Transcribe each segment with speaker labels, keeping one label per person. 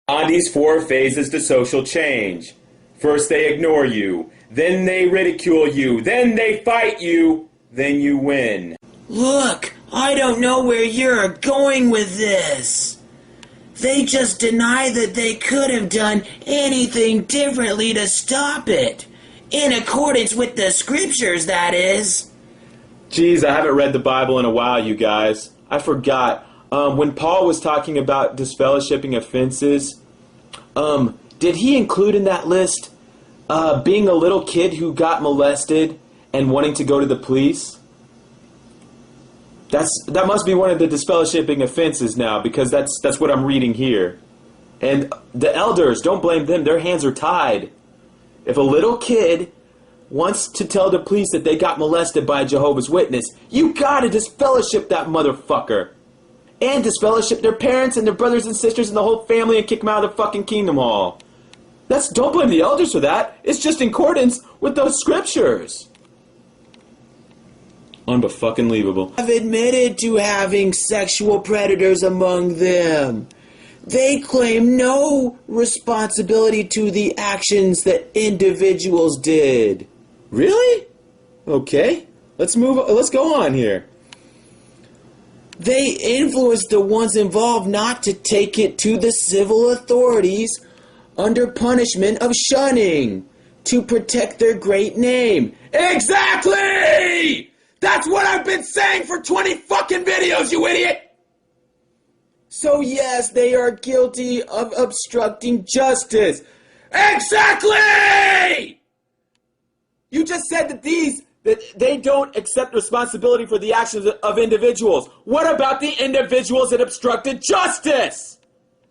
Speaker 1: Gandhi's 4 phases to social change. First they ignore you, then they ridicule you, then they fight you, then you win.
Speaker 2: Look, I don't know where you're going with this. They just deny that they could have done anything differently to stop it. In accordance with the scriptures, that is.
Speaker 3: Geez, I haven't read the Bible in a while, you guys. I forgot. When Paul was talking about disfellowshipping offenses, did he include in that list being a little kid who got molested and wanting to go to the police? That must be one of the disfellowshipping offenses now, because that's what I'm reading here. And the elders, don't blame them. Their hands are tied. If a little kid wants to tell the police that they got molested by a Jehovah's Witness, you gotta disfellowship that motherfucker. And disfellowship their parents and their brothers and sisters and the whole family and kick them out of the fucking Kingdom Hall. Don't blame the elders for that. It's just in accordance with those scriptures. Unfucking-leavable.
Speaker 2: Have admitted to having sexual predators among them. They claim no responsibility to the actions that individuals did.
Speaker 3: Really? Okay. Let's go on here.
Speaker 2: They influenced the ones involved not to take it to the civil authorities under punishment of shunning to protect their great name.
Speaker 3: Exactly! That's what I've been saying for 20 fucking videos, you idiot!
Speaker 2: So yes, they are guilty of obstructing justice.
Speaker 3: Exactly! You just said that they don't accept responsibility for the actions of individuals. What about the individuals that obstructed justice?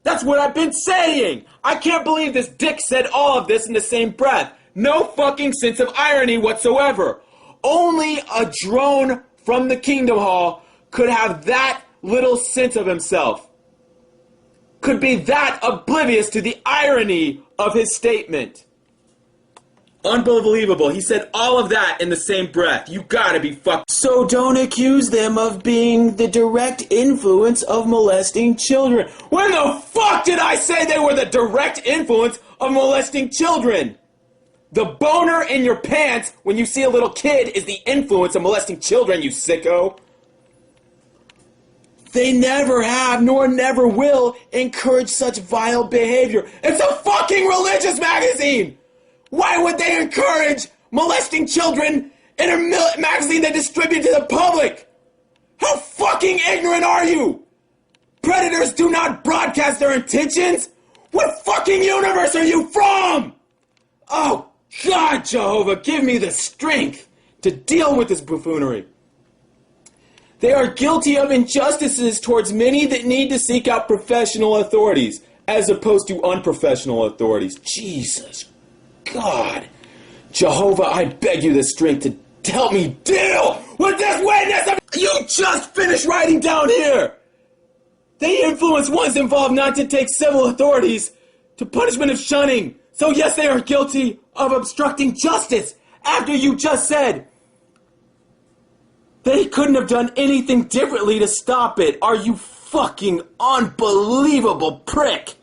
Speaker 3: That's what I've been saying. I can't believe this dick said all of this in the same breath. No fucking sense of irony whatsoever. Only a drone from the Kingdom Hall could have that little sense of himself. Could be that oblivious to the irony of his statement. Unbelievable. He said all of that in the same breath. You gotta be fucked.
Speaker 2: So don't accuse them of being the direct influence of molesting children.
Speaker 3: When the fuck did I say they were the direct influence of molesting children? The boner in your pants when you see a little kid is the influence of molesting children, you sicko.
Speaker 2: They never have, nor never will, encourage such vile behavior.
Speaker 3: It's a fucking religious magazine! Why would they encourage molesting children in a magazine they distribute to the public? How fucking ignorant are you? Predators do not broadcast their intentions? What fucking universe are you from? Oh, God, Jehovah, give me the strength to deal with this buffoonery. They are guilty of injustices towards many that need to seek out professional authorities, as opposed to unprofessional authorities. Jesus God. Jehovah, I beg you the strength to help me deal with this witness. You just finished writing down here. They influence ones involved not to take civil authorities to punishment of shunning. So yes, they are guilty of obstructing justice. After you just said they couldn't have done anything differently to stop it. Are you fucking unbelievable prick?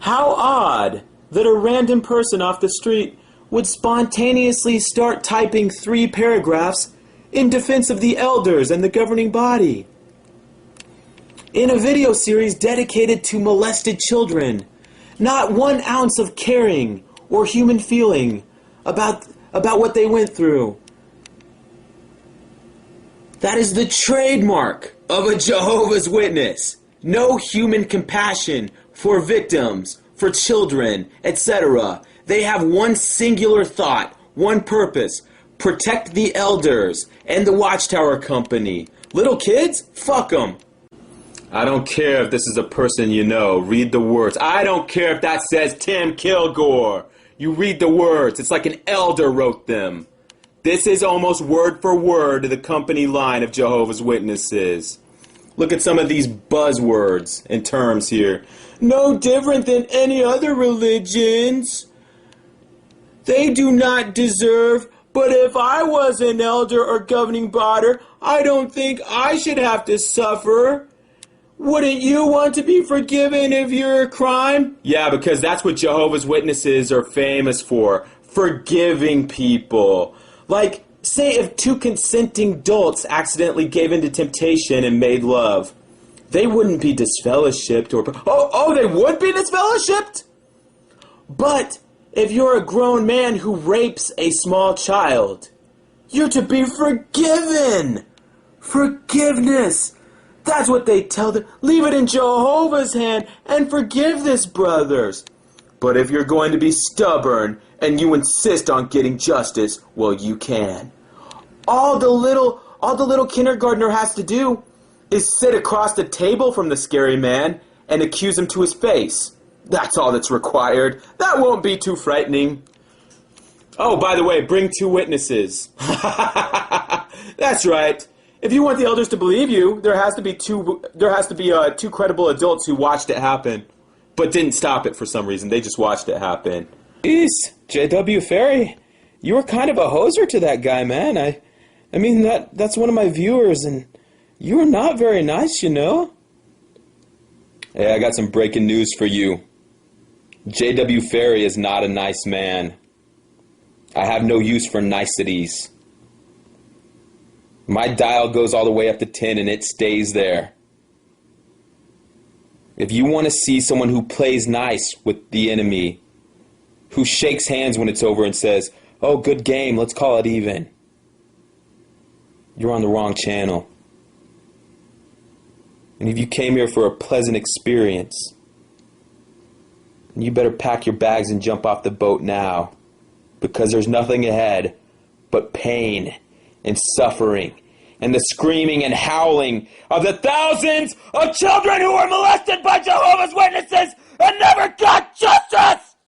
Speaker 2: How odd that a random person off the street would spontaneously start typing 3 paragraphs in defense of the elders and the governing body. In a video series dedicated to molested children, not 1 ounce of caring or human feeling about what they went through. That is the trademark of a Jehovah's Witness. No human compassion for victims, for children, etc. They have one singular thought, one purpose: protect the elders and the Watchtower Company. Little kids? Fuck them.
Speaker 3: I don't care if this is a person you know. Read the words. I don't care if that says Tim Kilgore. You read the words. It's like an elder wrote them. This is almost word for word the company line of Jehovah's Witnesses. Look at some of these buzzwords and terms here. No different than any other religions. They do not deserve, but if I was an elder or governing body, I don't think I should have to suffer.
Speaker 2: Wouldn't you want to be forgiven if you're a crime? Yeah, because that's what Jehovah's Witnesses are famous for. Forgiving people. Like, say if two consenting adults accidentally gave into temptation and made love. They wouldn't be disfellowshipped or... Oh, they would be disfellowshipped? But if you're a grown man who rapes a small child, you're to be forgiven. Forgiveness. That's what they tell them. Leave it in Jehovah's hand and forgive this, brothers. But if you're going to be stubborn and you insist on getting justice, well, you can. All the little kindergartner has to do is sit across the table from the scary man and accuse him to his face. That's all that's required. That won't be too frightening. Oh, by the way, bring 2 witnesses. That's right. If you want the elders to believe you, there has to be two credible adults who watched it happen, but didn't stop it for some reason. They just watched it happen. Jeez, J.W. Ferry, you were kind of a hoser to that guy, man. I mean, that's one of my viewers, and you were not very nice, you know? Hey, I got some breaking news for you. J.W. Ferry is not a nice man. I have no use for niceties. My dial goes all the way up to 10 and it stays there. If you want to see someone who plays nice with the enemy, who shakes hands when it's over and says, "Oh, good game, let's call it even," you're on the wrong channel. And if you came here for a pleasant experience, you better pack your bags and jump off the boat now, because there's nothing ahead but pain and suffering and the screaming and howling of the thousands of children who were molested by Jehovah's Witnesses and never got